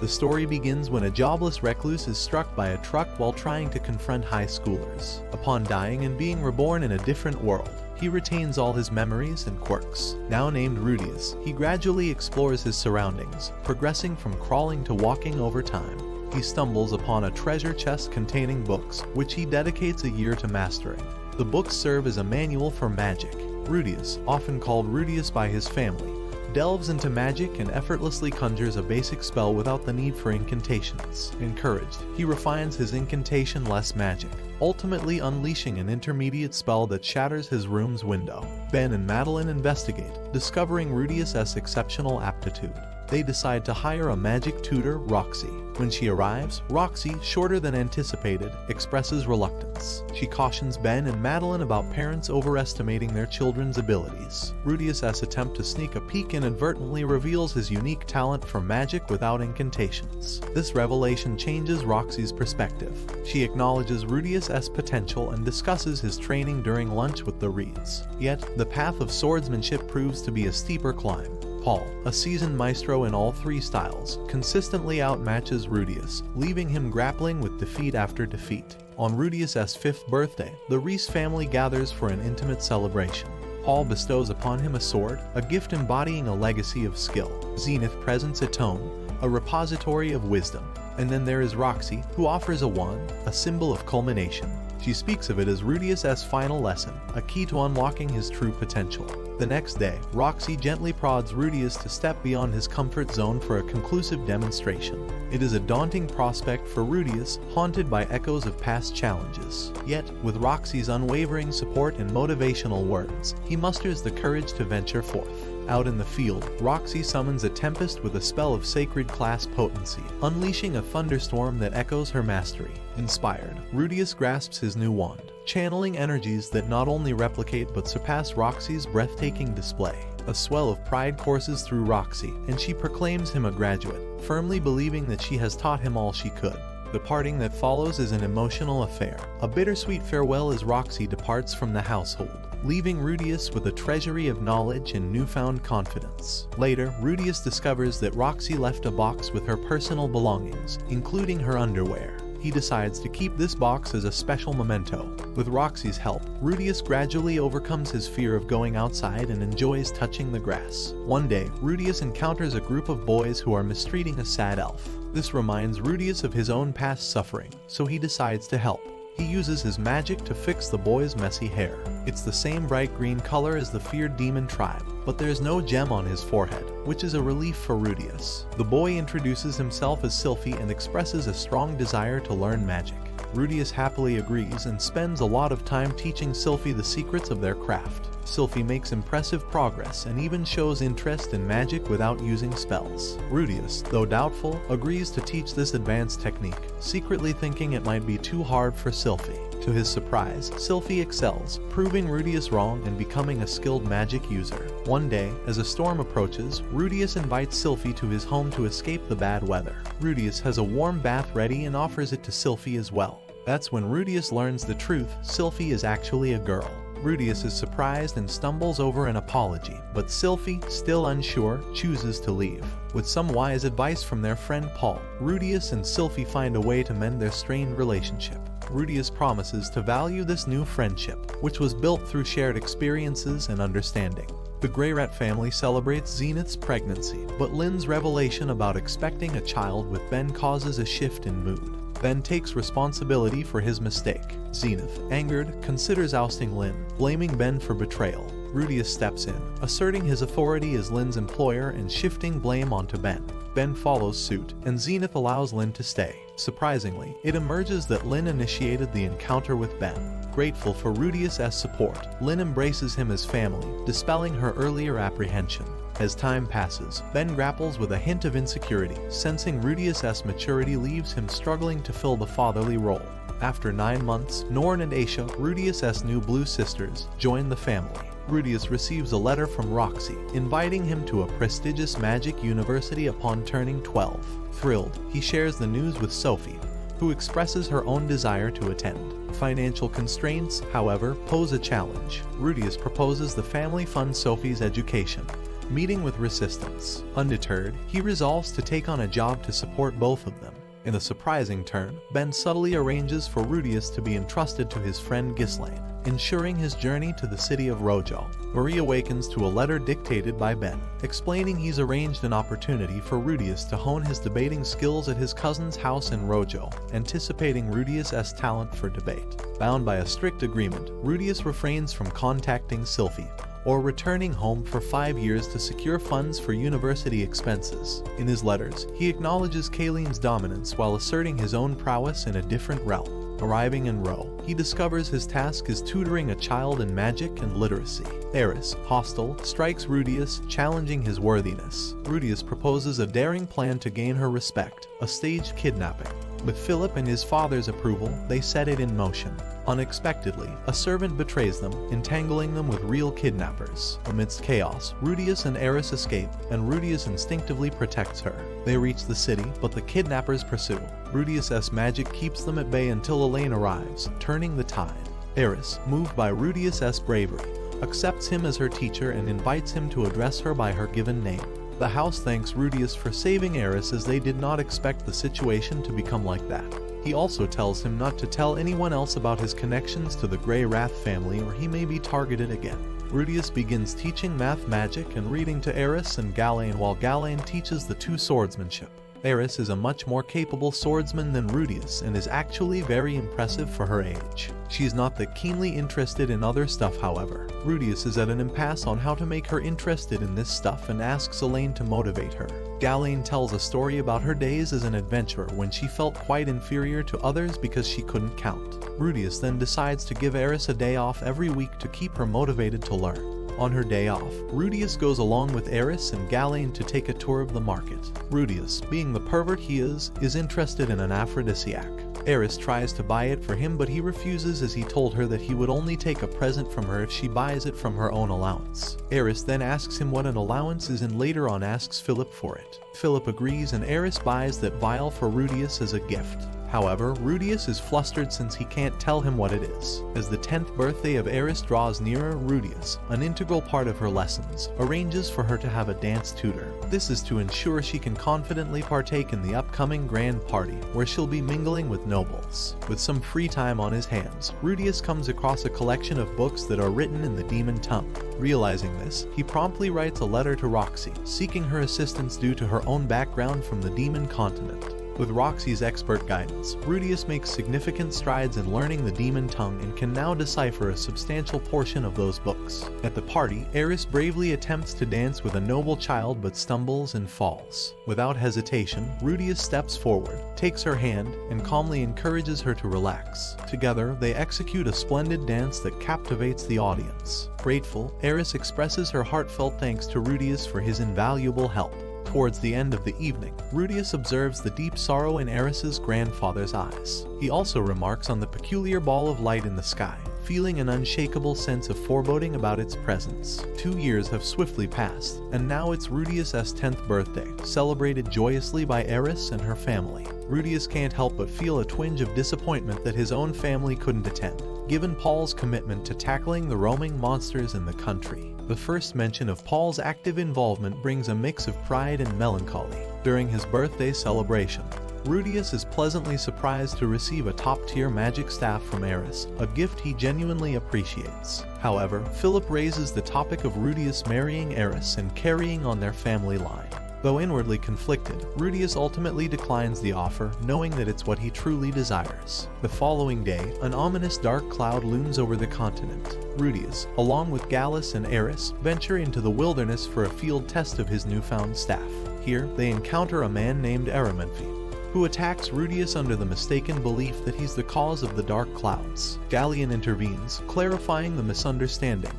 The story begins when a jobless recluse is struck by a truck while trying to confront high schoolers. Upon dying and being reborn in a different world, he retains all his memories and quirks. Now named Rudius, he gradually explores his surroundings, progressing from crawling to walking over time. He stumbles upon a treasure chest containing books, which he dedicates a year to mastering. The books serve as a manual for magic. Rudius, often called Rudius by his family, delves into magic and effortlessly conjures a basic spell without the need for incantations. Encouraged, he refines his incantation-less magic, ultimately unleashing an intermediate spell that shatters his room's window. Ben and Madeline investigate, discovering Rudius's exceptional aptitude. They decide to hire a magic tutor, Roxy. When she arrives, Roxy, shorter than anticipated, expresses reluctance. She cautions Ben and Madeline about parents overestimating their children's abilities. Rudius's attempt to sneak a peek inadvertently reveals his unique talent for magic without incantations. This revelation changes Roxy's perspective. She acknowledges Rudius's potential and discusses his training during lunch with the Reeds. Yet, the path of swordsmanship proves to be a steeper climb. Paul, a seasoned maestro in all three styles, consistently outmatches Rudius, leaving him grappling with defeat after defeat. On Rudius's 5th birthday, the Reese family gathers for an intimate celebration. Paul bestows upon him a sword, a gift embodying a legacy of skill. Zenith presents a tome, a repository of wisdom. And then there is Roxy, who offers a wand, a symbol of culmination. She speaks of it as Rudius's final lesson, a key to unlocking his true potential. The next day, Roxy gently prods Rudius to step beyond his comfort zone for a conclusive demonstration. It is a daunting prospect for Rudius, haunted by echoes of past challenges. Yet, with Roxy's unwavering support and motivational words, he musters the courage to venture forth. Out in the field, Roxy summons a tempest with a spell of sacred class potency, unleashing a thunderstorm that echoes her mastery. Inspired, Rudius grasps his new wand, channeling energies that not only replicate but surpass Roxy's breathtaking display. A swell of pride courses through Roxy, and she proclaims him a graduate, firmly believing that she has taught him all she could. The parting that follows is an emotional affair, a bittersweet farewell as Roxy departs from the household, leaving Rudius with a treasury of knowledge and newfound confidence. Later, Rudius discovers that Roxy left a box with her personal belongings, including her underwear. He decides to keep this box as a special memento. With Roxy's help, Rudius gradually overcomes his fear of going outside and enjoys touching the grass. One day, Rudius encounters a group of boys who are mistreating a sad elf. This reminds Rudius of his own past suffering, so he decides to help. He uses his magic to fix the boy's messy hair. It's the same bright green color as the feared demon tribe, but there's no gem on his forehead, which is a relief for Rudius. The boy introduces himself as Sylphie and expresses a strong desire to learn magic. Rudius happily agrees and spends a lot of time teaching Sylphie the secrets of their craft. Sylphie makes impressive progress and even shows interest in magic without using spells. Rudius, though doubtful, agrees to teach this advanced technique, secretly thinking it might be too hard for Sylphie. To his surprise, Sylphie excels, proving Rudius wrong and becoming a skilled magic user. One day, as a storm approaches, Rudius invites Sylphie to his home to escape the bad weather. Rudius has a warm bath ready and offers it to Sylphie as well. That's when Rudius learns the truth: Sylphie is actually a girl. Rudius is surprised and stumbles over an apology, but Sylphie, still unsure, chooses to leave. With some wise advice from their friend Paul, Rudius and Sylphie find a way to mend their strained relationship. Rudius promises to value this new friendship, which was built through shared experiences and understanding. The Greyrat family celebrates Zenith's pregnancy, but Lynn's revelation about expecting a child with Ben causes a shift in mood. Ben takes responsibility for his mistake. Zenith, angered, considers ousting Lynn, blaming Ben for betrayal. Rudius steps in, asserting his authority as Lynn's employer and shifting blame onto Ben. Ben follows suit, and Zenith allows Lynn to stay. Surprisingly, it emerges that Lynn initiated the encounter with Ben. Grateful for Rudius's support, Lynn embraces him as family, dispelling her earlier apprehension. As time passes, Ben grapples with a hint of insecurity, sensing Rudius's maturity leaves him struggling to fill the fatherly role. After 9 months, Norn and Aisha, Rudius's new blue sisters, join the family. Rudius receives a letter from Roxy, inviting him to a prestigious magic university upon turning 12. Thrilled, he shares the news with Sophie, who expresses her own desire to attend. Financial constraints, however, pose a challenge. Rudius proposes the family fund Sophie's education, meeting with resistance. Undeterred, he resolves to take on a job to support both of them. In a surprising turn, Ben subtly arranges for Rudius to be entrusted to his friend Ghislaine, ensuring his journey to the city of Rojo. Marie awakens to a letter dictated by Ben, explaining he's arranged an opportunity for Rudius to hone his debating skills at his cousin's house in Rojo, anticipating Rudius' talent for debate. Bound by a strict agreement, Rudius refrains from contacting Sylphie, or returning home for 5 years to secure funds for university expenses. In his letters, he acknowledges Kayleen's dominance while asserting his own prowess in a different realm. Arriving in Ro, he discovers his task is tutoring a child in magic and literacy. Eris, hostile, strikes Rudius, challenging his worthiness. Rudius proposes a daring plan to gain her respect, a staged kidnapping. With Philip and his father's approval, they set it in motion. Unexpectedly, a servant betrays them, entangling them with real kidnappers. Amidst chaos, Rudius and Eris escape, and Rudius instinctively protects her. They reach the city, but the kidnappers pursue. Rudius' magic keeps them at bay until Elaine arrives, turning the tide. Eris, moved by Rudius' bravery, accepts him as her teacher and invites him to address her by her given name. The house thanks Rudius for saving Eris, as they did not expect the situation to become like that. He also tells him not to tell anyone else about his connections to the Grey Wrath family, or he may be targeted again. Rudius begins teaching math, magic, and reading to Eris and Galaine, while Galaine teaches the two swordsmanship. Eris is a much more capable swordsman than Rudius and is actually very impressive for her age. She is not that keenly interested in other stuff, however. Rudius is at an impasse on how to make her interested in this stuff and asks Elaine to motivate her. Galaine tells a story about her days as an adventurer when she felt quite inferior to others because she couldn't count. Rudius then decides to give Eris a day off every week to keep her motivated to learn. On her day off, Rudius goes along with Eris and Galaine to take a tour of the market. Rudius, being the pervert he is interested in an aphrodisiac. Eris tries to buy it for him, but he refuses, as he told her that he would only take a present from her if she buys it from her own allowance. Eris then asks him what an allowance is and later on asks Philip for it. Philip agrees and Eris buys that vial for Rudius as a gift. However, Rudius is flustered since he can't tell him what it is. As the 10th birthday of Eris draws nearer, Rudius, an integral part of her lessons, arranges for her to have a dance tutor. This is to ensure she can confidently partake in the upcoming grand party, where she'll be mingling with nobles. With some free time on his hands, Rudius comes across a collection of books that are written in the demon tongue. Realizing this, he promptly writes a letter to Roxy, seeking her assistance due to her own background from the demon continent. With Roxy's expert guidance, Rudius makes significant strides in learning the demon tongue and can now decipher a substantial portion of those books. At the party, Eris bravely attempts to dance with a noble child but stumbles and falls. Without hesitation, Rudius steps forward, takes her hand, and calmly encourages her to relax. Together, they execute a splendid dance that captivates the audience. Grateful, Eris expresses her heartfelt thanks to Rudius for his invaluable help. Towards the end of the evening, Rudius observes the deep sorrow in Eris's grandfather's eyes. He also remarks on the peculiar ball of light in the sky, feeling an unshakable sense of foreboding about its presence. 2 years have swiftly passed, and now it's Rudius' 10th birthday, celebrated joyously by Eris and her family. Rudius can't help but feel a twinge of disappointment that his own family couldn't attend, given Paul's commitment to tackling the roaming monsters in the country. The first mention of Paul's active involvement brings a mix of pride and melancholy. During his birthday celebration, Rudius is pleasantly surprised to receive a top-tier magic staff from Eris, a gift he genuinely appreciates. However, Philip raises the topic of Rudius marrying Eris and carrying on their family line. Though inwardly conflicted, Rudius ultimately declines the offer, knowing that it's what he truly desires. The following day, an ominous dark cloud looms over the continent. Rudius, along with Gallus and Eris, venture into the wilderness for a field test of his newfound staff. Here, they encounter a man named Aramanfi, who attacks Rudius under the mistaken belief that he's the cause of the dark clouds. Gallion intervenes, clarifying the misunderstanding,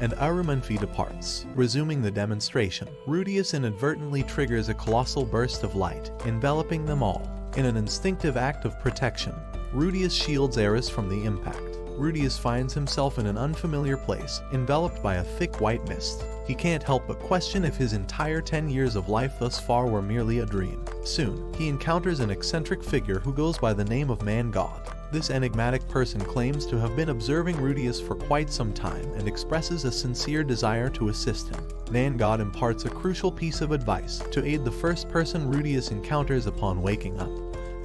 and Aramanfi departs. Resuming the demonstration, Rudius inadvertently triggers a colossal burst of light, enveloping them all. In an instinctive act of protection, Rudius shields Eris from the impact. Rudius finds himself in an unfamiliar place, enveloped by a thick white mist. He can't help but question if his entire 10 years of life thus far were merely a dream. Soon, he encounters an eccentric figure who goes by the name of Man-God. This enigmatic person claims to have been observing Rudius for quite some time and expresses a sincere desire to assist him. Man-God imparts a crucial piece of advice to aid the first person Rudius encounters upon waking up,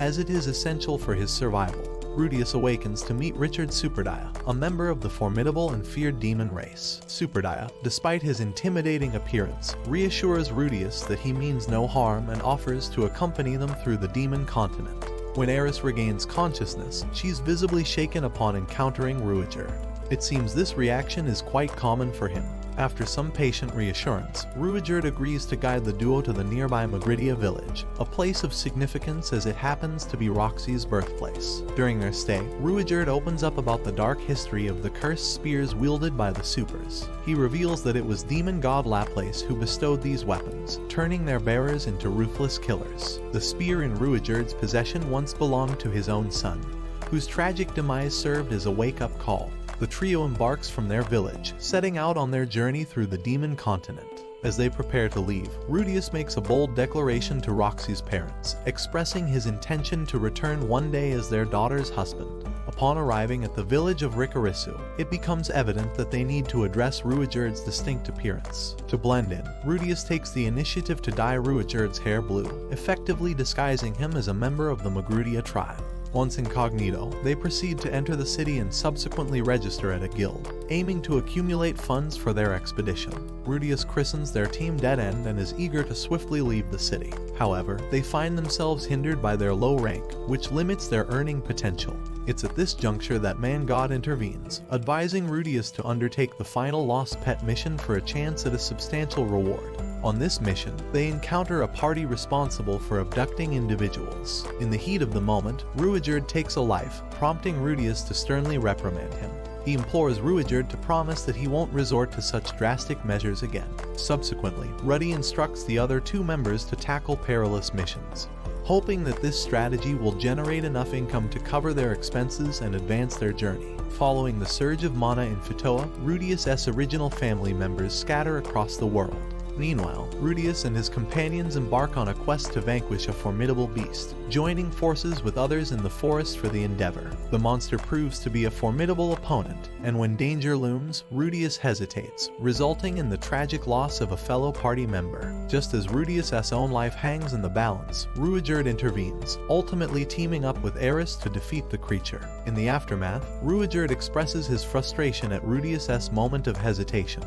as it is essential for his survival. Rudius awakens to meet Richard Superdaya, a member of the formidable and feared demon race. Superdaya, despite his intimidating appearance, reassures Rudius that he means no harm and offers to accompany them through the demon continent. When Eris regains consciousness, she's visibly shaken upon encountering Ruijerd. It seems this reaction is quite common for him. After some patient reassurance, Ruijerd agrees to guide the duo to the nearby Magridia village, a place of significance as it happens to be Roxy's birthplace. During their stay, Ruijerd opens up about the dark history of the cursed spears wielded by the Supers. He reveals that it was demon god Laplace who bestowed these weapons, turning their bearers into ruthless killers. The spear in Ruijerd's possession once belonged to his own son, whose tragic demise served as a wake-up call. The trio embarks from their village, setting out on their journey through the demon continent. As they prepare to leave, Rudius makes a bold declaration to Roxy's parents, expressing his intention to return one day as their daughter's husband. Upon arriving at the village of Rikarisu, it becomes evident that they need to address Ruijerd's distinct appearance. To blend in, Rudius takes the initiative to dye Ruijerd's hair blue, effectively disguising him as a member of the Magrudia tribe. Once incognito, they proceed to enter the city and subsequently register at a guild, aiming to accumulate funds for their expedition. Rudius christens their team Dead End and is eager to swiftly leave the city. However, they find themselves hindered by their low rank, which limits their earning potential. It's at this juncture that Man-God intervenes, advising Rudius to undertake the final Lost Pet mission for a chance at a substantial reward. On this mission, they encounter a party responsible for abducting individuals. In the heat of the moment, Ruijerd takes a life, prompting Rudius to sternly reprimand him. He implores Ruijerd to promise that he won't resort to such drastic measures again. Subsequently, Ruddy instructs the other two members to tackle perilous missions, hoping that this strategy will generate enough income to cover their expenses and advance their journey. Following the surge of mana in Futoa, Rudius' original family members scatter across the world. Meanwhile, Rudius and his companions embark on a quest to vanquish a formidable beast, joining forces with others in the forest for the endeavor. The monster proves to be a formidable opponent, and when danger looms, Rudius hesitates, resulting in the tragic loss of a fellow party member. Just as Rudius' own life hangs in the balance, Ruijerd intervenes, ultimately teaming up with Eris to defeat the creature. In the aftermath, Ruijerd expresses his frustration at Rudius' moment of hesitation,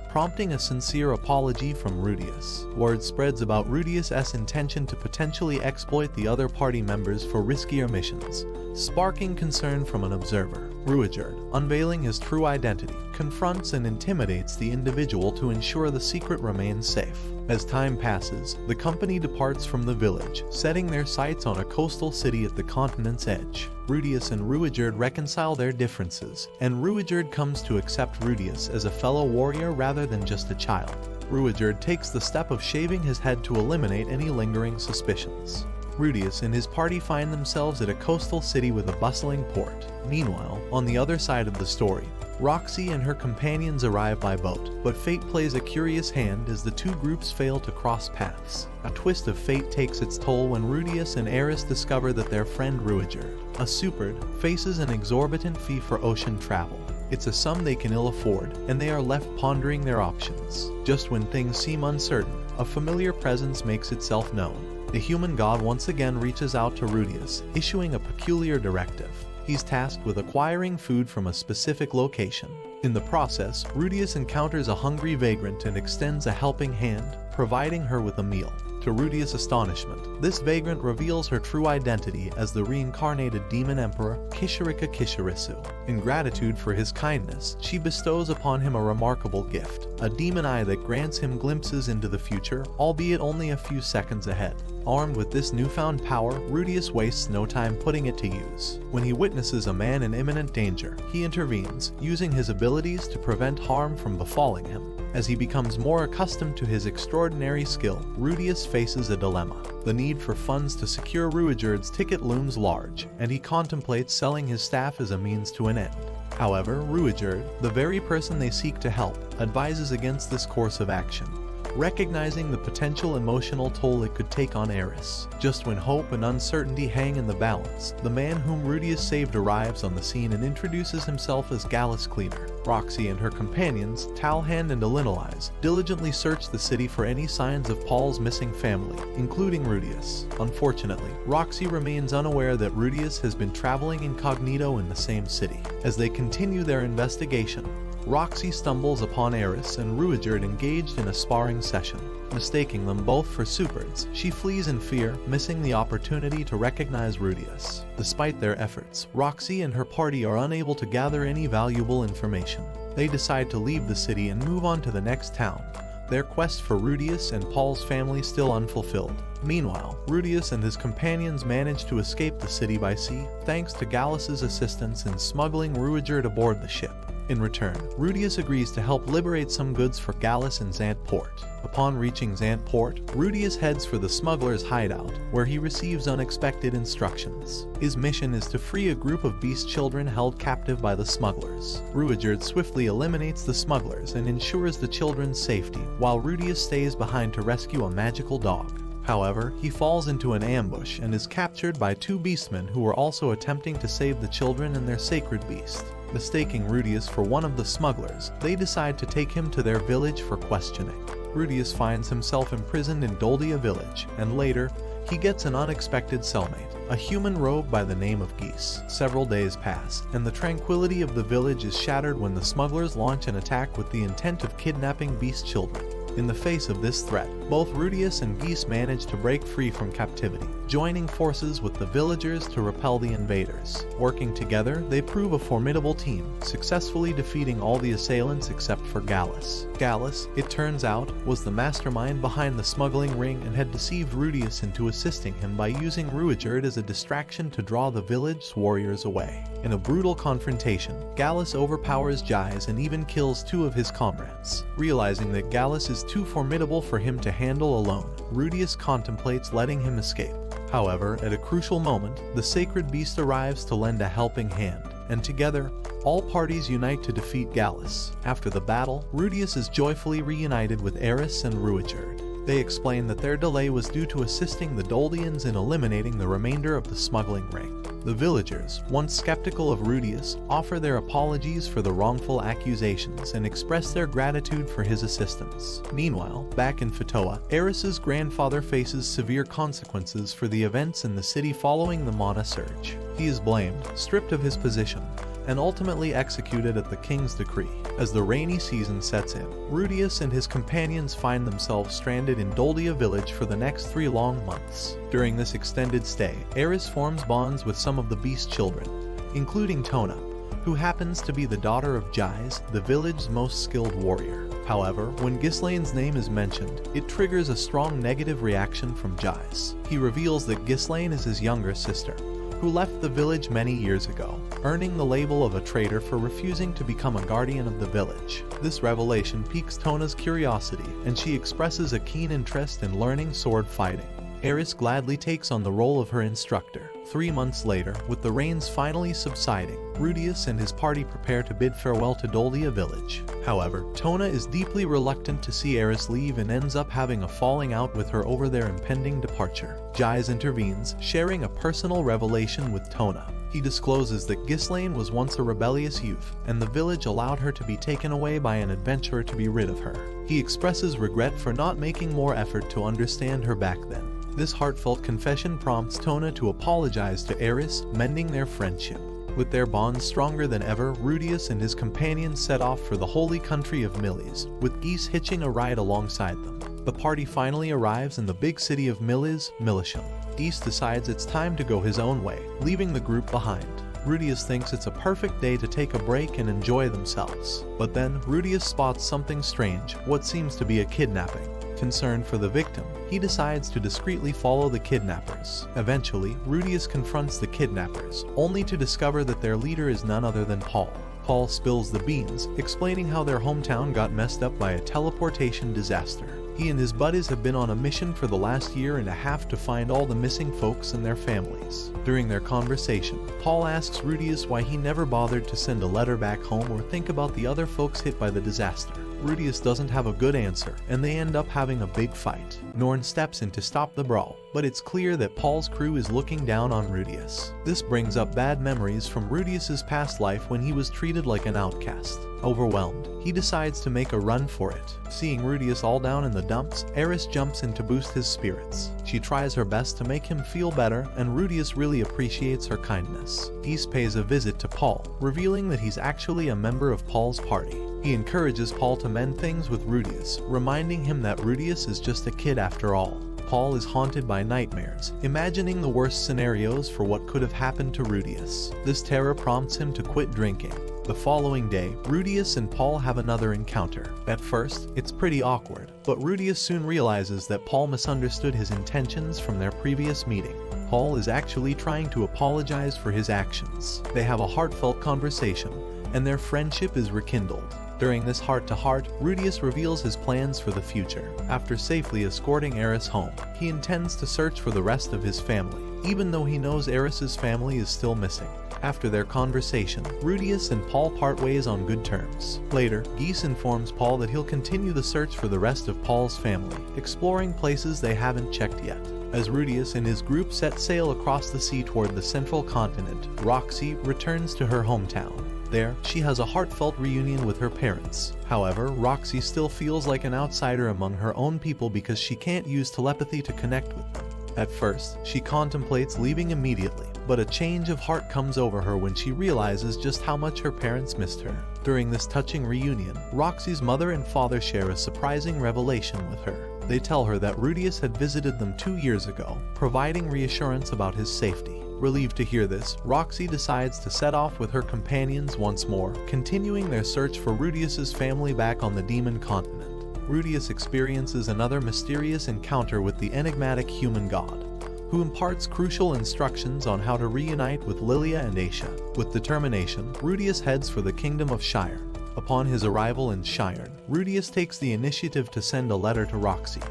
prompting a sincere apology from Rudius. Word spreads about Rudius' intention to potentially exploit the other party members for riskier missions, sparking concern from an observer. Ruijerd, unveiling his true identity, confronts and intimidates the individual to ensure the secret remains safe. As time passes, the company departs from the village, setting their sights on a coastal city at the continent's edge. Rudius and Ruijerd reconcile their differences, and Ruijerd comes to accept Rudius as a fellow warrior rather than just a child. Ruijerd takes the step of shaving his head to eliminate any lingering suspicions. Rudius and his party find themselves at a coastal city with a bustling port. Meanwhile, on the other side of the story, Roxy and her companions arrive by boat, but fate plays a curious hand as the two groups fail to cross paths. A twist of fate takes its toll when Rudius and Eris discover that their friend Ruijerd, a Superd, faces an exorbitant fee for ocean travel. It's a sum they can ill afford, and they are left pondering their options. Just when things seem uncertain, a familiar presence makes itself known. The human god once again reaches out to Rudius, issuing a peculiar directive. He's tasked with acquiring food from a specific location. In the process, Rudius encounters a hungry vagrant and extends a helping hand, providing her with a meal. To Rudius' astonishment, this vagrant reveals her true identity as the reincarnated demon emperor Kishirika Kishirisu. In gratitude for his kindness, she bestows upon him a remarkable gift, a demon eye that grants him glimpses into the future, albeit only a few seconds ahead. Armed with this newfound power, Rudius wastes no time putting it to use. When he witnesses a man in imminent danger, he intervenes, using his abilities to prevent harm from befalling him. As he becomes more accustomed to his extraordinary skill, Rudius faces a dilemma. The need for funds to secure Ruijerd's ticket looms large, and he contemplates selling his staff as a means to an end. However, Reincarnated, the very person they seek to help, advises against this course of action, recognizing the potential emotional toll it could take on Eris. Just when hope and uncertainty hang in the balance, the man whom Rudius saved arrives on the scene and introduces himself as Gallus Cleaner. Roxy and her companions, Talhand and Elinolise, diligently search the city for any signs of Paul's missing family, including Rudius. Unfortunately, Roxy remains unaware that Rudius has been traveling incognito in the same city. As they continue their investigation, Roxy stumbles upon Eris and Reincarnated engaged in a sparring session. Mistaking them both for Superds, she flees in fear, missing the opportunity to recognize Rudius. Despite their efforts, Roxy and her party are unable to gather any valuable information. They decide to leave the city and move on to the next town, their quest for Rudius and Paul's family still unfulfilled. Meanwhile, Rudius and his companions manage to escape the city by sea, thanks to Gallus's assistance in smuggling Reincarnated aboard the ship. In return, Rudius agrees to help liberate some goods for Gallus in Zantport. Upon reaching Zantport, Rudius heads for the smuggler's hideout, where he receives unexpected instructions. His mission is to free a group of beast children held captive by the smugglers. Reincarnated swiftly eliminates the smugglers and ensures the children's safety, while Rudius stays behind to rescue a magical dog. However, he falls into an ambush and is captured by two beastmen who are also attempting to save the children and their sacred beast. Mistaking Rudius for one of the smugglers, they decide to take him to their village for questioning. Rudius finds himself imprisoned in Doldia village, and later, he gets an unexpected cellmate, a human rogue by the name of Geese. Several days pass, and the tranquility of the village is shattered when the smugglers launch an attack with the intent of kidnapping beast children. In the face of this threat, both Rudius and Geese manage to break free from captivity, joining forces with the villagers to repel the invaders. Working together, they prove a formidable team, successfully defeating all the assailants except for Gallus. Gallus, it turns out, was the mastermind behind the smuggling ring and had deceived Rudius into assisting him by using Reincarnated as a distraction to draw the village's warriors away. In a brutal confrontation, Gallus overpowers Gies and even kills two of his comrades. Realizing that Gallus is too formidable for him to handle alone, Rudius contemplates letting him escape. However, at a crucial moment, the sacred beast arrives to lend a helping hand, and together, all parties unite to defeat Gallus. After the battle, Rudius is joyfully reunited with Eris and Reincarnated. They explain that their delay was due to assisting the Doldians in eliminating the remainder of the smuggling ring. The villagers, once skeptical of Rudius, offer their apologies for the wrongful accusations and express their gratitude for his assistance. Meanwhile, back in Fatoa, Eris's grandfather faces severe consequences for the events in the city following the Mana Surge. He is blamed, stripped of his position, and ultimately executed at the king's decree. As the rainy season sets in, Rudius and his companions find themselves stranded in Doldia village for the next 3 long months. During this extended stay, Eris forms bonds with some of the beast children, including Tona, who happens to be the daughter of Gies, the village's most skilled warrior. However, when Ghislaine's name is mentioned, it triggers a strong negative reaction from Gies. He reveals that Ghislaine is his younger sister, who left the village many years ago, earning the label of a traitor for refusing to become a guardian of the village. This revelation piques Tona's curiosity, and she expresses a keen interest in learning sword fighting. Eris gladly takes on the role of her instructor. 3 months later, with the rains finally subsiding, Rudius and his party prepare to bid farewell to Doldia village. However, Tona is deeply reluctant to see Eris leave and ends up having a falling out with her over their impending departure. Gies intervenes, sharing a personal revelation with Tona. He discloses that Ghislaine was once a rebellious youth, and the village allowed her to be taken away by an adventurer to be rid of her. He expresses regret for not making more effort to understand her back then. This heartfelt confession prompts Tona to apologize to Eris, mending their friendship. With their bonds stronger than ever, Rudius and his companions set off for the holy country of Milis, with Geese hitching a ride alongside them. The party finally arrives in the big city of Milis, Milisham. Geese decides it's time to go his own way, leaving the group behind. Rudius thinks it's a perfect day to take a break and enjoy themselves. But then, Rudius spots something strange, what seems to be a kidnapping. Concerned for the victim, he decides to discreetly follow the kidnappers. Eventually, Rudius confronts the kidnappers, only to discover that their leader is none other than Paul. Paul spills the beans, explaining how their hometown got messed up by a teleportation disaster. He and his buddies have been on a mission for the last year and a half to find all the missing folks and their families. During their conversation, Paul asks Rudius why he never bothered to send a letter back home or think about the other folks hit by the disaster. Rudius doesn't have a good answer, and they end up having a big fight. Norn steps in to stop the brawl, but it's clear that Paul's crew is looking down on Rudius. This brings up bad memories from Rudius's past life when he was treated like an outcast. Overwhelmed, he decides to make a run for it. Seeing Rudius all down in the dumps, Eris jumps in to boost his spirits. She tries her best to make him feel better, and Rudius really appreciates her kindness. Ys pays a visit to Paul, revealing that he's actually a member of Paul's party. He encourages Paul to mend things with Rudius, reminding him that Rudius is just a kid after all. Paul is haunted by nightmares, imagining the worst scenarios for what could have happened to Rudius. This terror prompts him to quit drinking. The following day, Rudius and Paul have another encounter. At first, it's pretty awkward, but Rudius soon realizes that Paul misunderstood his intentions from their previous meeting. Paul is actually trying to apologize for his actions. They have a heartfelt conversation, and their friendship is rekindled. During this heart-to-heart, Rudius reveals his plans for the future. After safely escorting Eris home, he intends to search for the rest of his family, even though he knows Eris's family is still missing. After their conversation, Rudius and Paul part ways on good terms. Later, Ys informs Paul that he'll continue the search for the rest of Paul's family, exploring places they haven't checked yet. As Rudius and his group set sail across the sea toward the central continent, Roxy returns to her hometown. There, she has a heartfelt reunion with her parents. However, Roxy still feels like an outsider among her own people because she can't use telepathy to connect with them. At first, she contemplates leaving immediately, but a change of heart comes over her when she realizes just how much her parents missed her. During this touching reunion, Roxy's mother and father share a surprising revelation with her. They tell her that Rudius had visited them 2 years ago, providing reassurance about his safety. Relieved to hear this, Roxy decides to set off with her companions once more, continuing their search for Rudius's family back on the demon continent. Rudius experiences another mysterious encounter with the enigmatic human god, who imparts crucial instructions on how to reunite with Lilia and Aisha. With determination, Rudius heads for the kingdom of Shire. Upon his arrival in Shire, Rudius takes the initiative to send a letter to Roxy,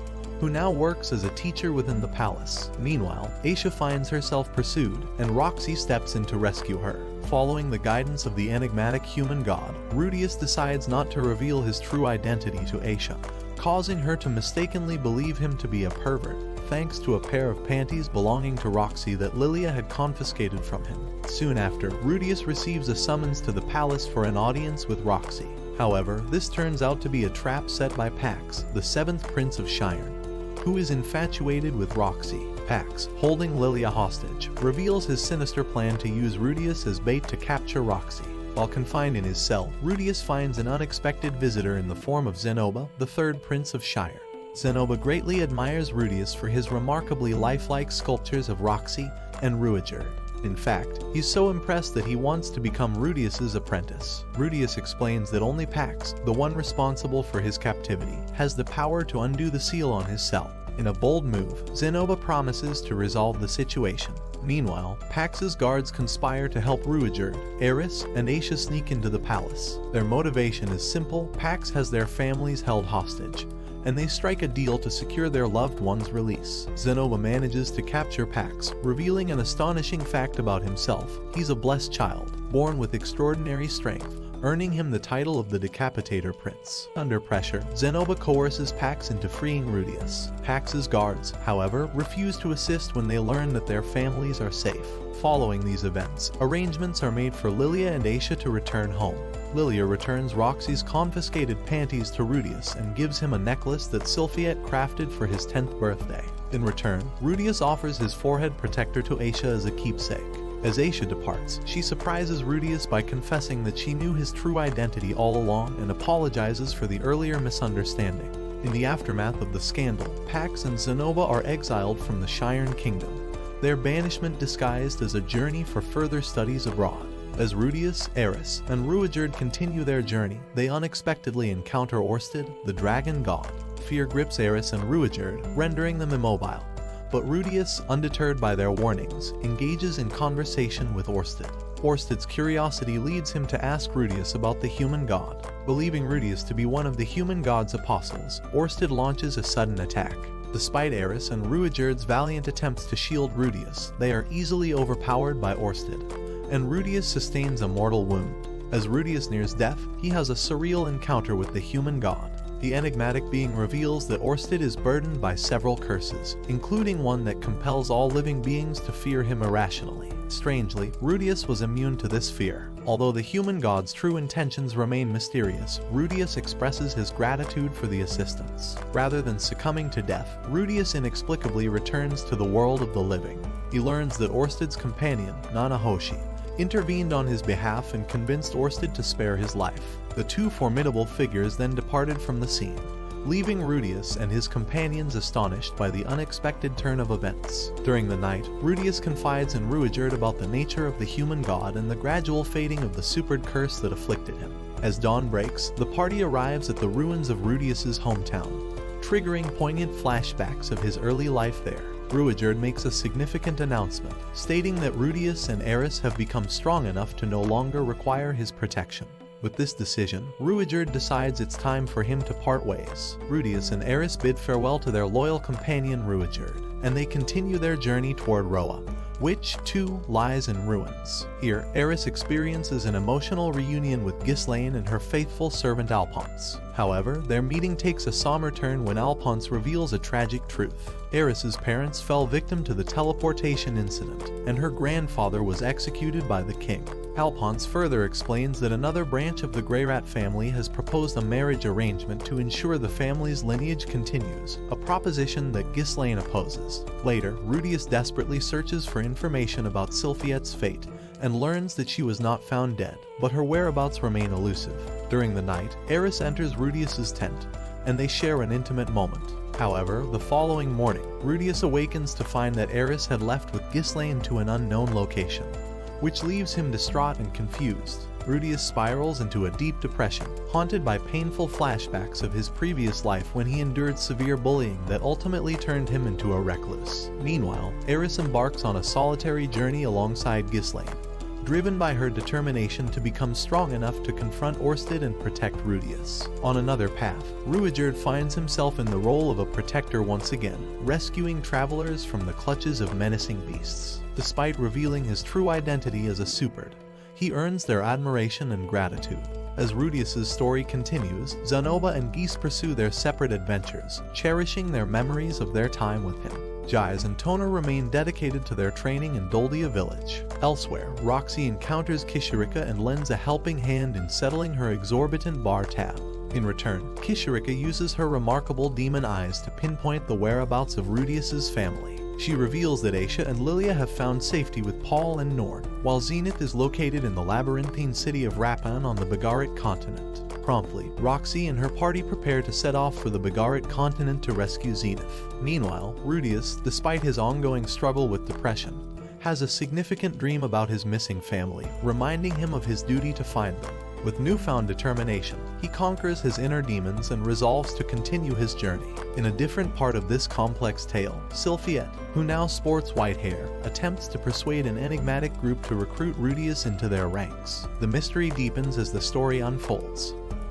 who now works as a teacher within the palace. Meanwhile, Aisha finds herself pursued, and Roxy steps in to rescue her. Following the guidance of the enigmatic human god, Rudius decides not to reveal his true identity to Aisha, causing her to mistakenly believe him to be a pervert, thanks to a pair of panties belonging to Roxy that Lilia had confiscated from him. Soon after, Rudius receives a summons to the palace for an audience with Roxy. However, this turns out to be a trap set by Pax, the 7th Prince of Shire, who is infatuated with Roxy. Pax, holding Lilia hostage, reveals his sinister plan to use Rudius as bait to capture Roxy. While confined in his cell, Rudius finds an unexpected visitor in the form of Zenoba, the 3rd Prince of Shire. Zenoba greatly admires Rudius for his remarkably lifelike sculptures of Roxy and Ruijerd. In fact, he's so impressed that he wants to become Rudius's apprentice. Rudius explains that only Pax, the one responsible for his captivity, has the power to undo the seal on his cell. In a bold move, Zenoba promises to resolve the situation. Meanwhile, Pax's guards conspire to help Ruijerd, Eris, and Aisha sneak into the palace. Their motivation is simple: Pax has their families held hostage, and they strike a deal to secure their loved one's release. Zenoba manages to capture Pax, revealing an astonishing fact about himself. He's a blessed child, born with extraordinary strength, earning him the title of the Decapitator Prince. Under pressure, Zenoba coerces Pax into freeing Rudius. Pax's guards, however, refuse to assist when they learn that their families are safe. Following these events, arrangements are made for Lilia and Aisha to return home. Lilia returns Roxy's confiscated panties to Rudius and gives him a necklace that Sylphiette crafted for his 10th birthday. In return, Rudius offers his forehead protector to Aisha as a keepsake. As Aisha departs, she surprises Rudius by confessing that she knew his true identity all along and apologizes for the earlier misunderstanding. In the aftermath of the scandal, Pax and Zenoba are exiled from the Shire Kingdom, their banishment disguised as a journey for further studies abroad. As Rudius, Eris, and Ruijerd continue their journey, they unexpectedly encounter Orsted, the dragon god. Fear grips Eris and Ruijerd, rendering them immobile. But Rudius, undeterred by their warnings, engages in conversation with Orsted. Orsted's curiosity leads him to ask Rudius about the human god. Believing Rudius to be one of the human god's apostles, Orsted launches a sudden attack. Despite Eris and Ruijerd's valiant attempts to shield Rudius, they are easily overpowered by Orsted, and Rudius sustains a mortal wound. As Rudius nears death, he has a surreal encounter with the human god. The enigmatic being reveals that Orsted is burdened by several curses, including one that compels all living beings to fear him irrationally. Strangely, Rudius was immune to this fear. Although the human god's true intentions remain mysterious, Rudius expresses his gratitude for the assistance. Rather than succumbing to death, Rudius inexplicably returns to the world of the living. He learns that Orsted's companion, Nana Hoshi, intervened on his behalf and convinced Orsted to spare his life. The two formidable figures then departed from the scene, leaving Rudius and his companions astonished by the unexpected turn of events. During the night, Rudius confides in Ruijerd about the nature of the human god and the gradual fading of the supered curse that afflicted him. As dawn breaks, the party arrives at the ruins of Rudius's hometown, triggering poignant flashbacks of his early life there. Ruijerd makes a significant announcement, stating that Rudius and Eris have become strong enough to no longer require his protection. With this decision, Ruijerd decides it's time for him to part ways. Rudius and Eris bid farewell to their loyal companion Ruijerd, and they continue their journey toward Roa, which, too, lies in ruins. Here, Eris experiences an emotional reunion with Ghislaine and her faithful servant Alphonse. However, their meeting takes a somber turn when Alphonse reveals a tragic truth. Eris's parents fell victim to the teleportation incident, and her grandfather was executed by the king. Alphonse further explains that another branch of the Greyrat family has proposed a marriage arrangement to ensure the family's lineage continues, a proposition that Ghislaine opposes. Later, Rudius desperately searches for information about Sylphiette's fate, and learns that she was not found dead, but her whereabouts remain elusive. During the night, Eris enters Rudius's tent, and they share an intimate moment. However, the following morning, Rudius awakens to find that Eris had left with Ghislaine to an unknown location, which leaves him distraught and confused. Rudius spirals into a deep depression, haunted by painful flashbacks of his previous life when he endured severe bullying that ultimately turned him into a recluse. Meanwhile, Eris embarks on a solitary journey alongside Ghislaine, driven by her determination to become strong enough to confront Orsted and protect Rudius. On another path, Ruijerd finds himself in the role of a protector once again, rescuing travelers from the clutches of menacing beasts. Despite revealing his true identity as a Superd, he earns their admiration and gratitude. As Rudius's story continues, Zanoba and Geese pursue their separate adventures, cherishing their memories of their time with him. Jais and Toner remain dedicated to their training in Doldia village. Elsewhere, Roxy encounters Kishirika and lends a helping hand in settling her exorbitant bar tab. In return, Kishirika uses her remarkable demon eyes to pinpoint the whereabouts of Rudius's family. She reveals that Aisha and Lilia have found safety with Paul and Nord, while Zenith is located in the labyrinthine city of Rappan on the Bigarit continent. Promptly, Roxy and her party prepare to set off for the Bigarit continent to rescue Zenith. Meanwhile, Rudius, despite his ongoing struggle with depression, has a significant dream about his missing family, reminding him of his duty to find them. With newfound determination, he conquers his inner demons and resolves to continue his journey. In a different part of this complex tale, Sylphiette, who now sports white hair, attempts to persuade an enigmatic group to recruit Rudius into their ranks. The mystery deepens as the story unfolds,